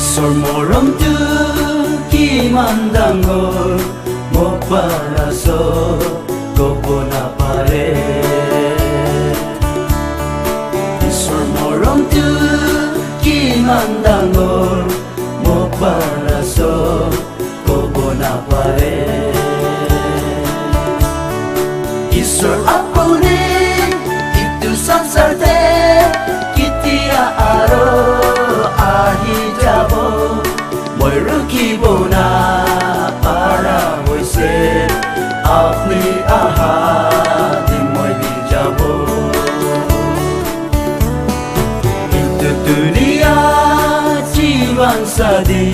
ঈশ্বৰ মৰমটো কিমান ডাঙৰ মোক পাৰাছ ক'ব নাপাৰে ঈশ্বৰ মৰমটো কিমান ডাঙৰ মোক পাৰাছ ক'ব নাপাৰে ঈশ্বৰ আপুনি ইটো সংসাৰতে কেতিয়া আৰু আহি যাব মই ৰখিব নাপাৰা হৈছে আপুনি আহা দিন মই যাব কিন্তু দুনিয়া জীৱন সাদি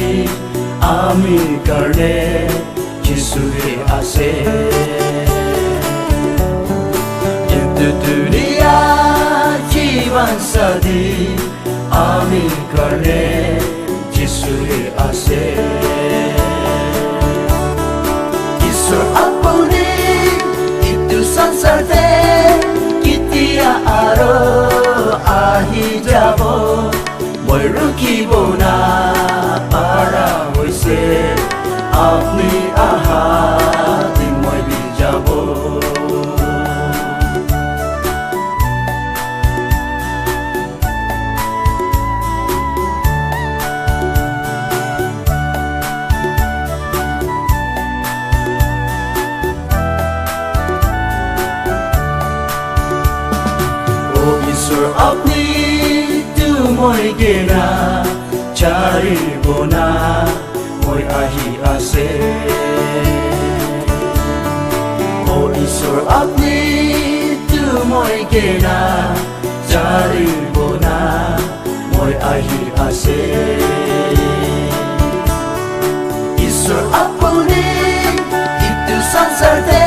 আমি কাৰণে যিশুৱে আছে কিন্তু দুনিয়া জীৱন সাদি আমি কাৰণে যিশুৱে আছে ঈশ্বৰ আপুনি ইটো সংসাৰতে কেতিয়া আৰু আহি যাব মই ৰখিব নাপাৰা হৈছে আপুনি আহা দিন মই যাব ঈশ্বৰ আপুনি মই গেনা চাৰিব না মই আহি আছে ঈশ্বৰ আপুনি মই গেনা চাৰিব না মই আহি আছে ঈশ্বৰ আপুনি ইটো সংসাৰতে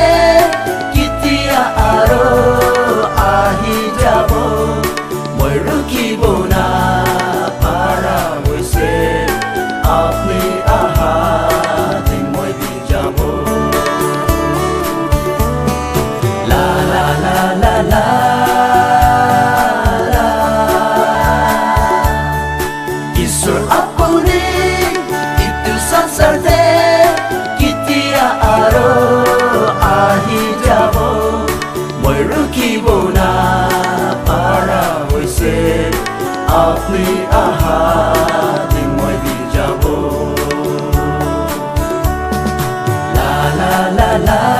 কেতিয়া আৰু আহি যাব মই ৰখিব নাপাৰা হৈছে আপুনি আহা দিন মই যাব লা লা লা লা লা ঈশ্বৰ আপুনি ইটো সংসাৰতে কেতিয়া আৰু আহি যাব মই ৰখিব নাপাৰা হৈছে আপুনি আহা দিন মই যাব লা লা লা লা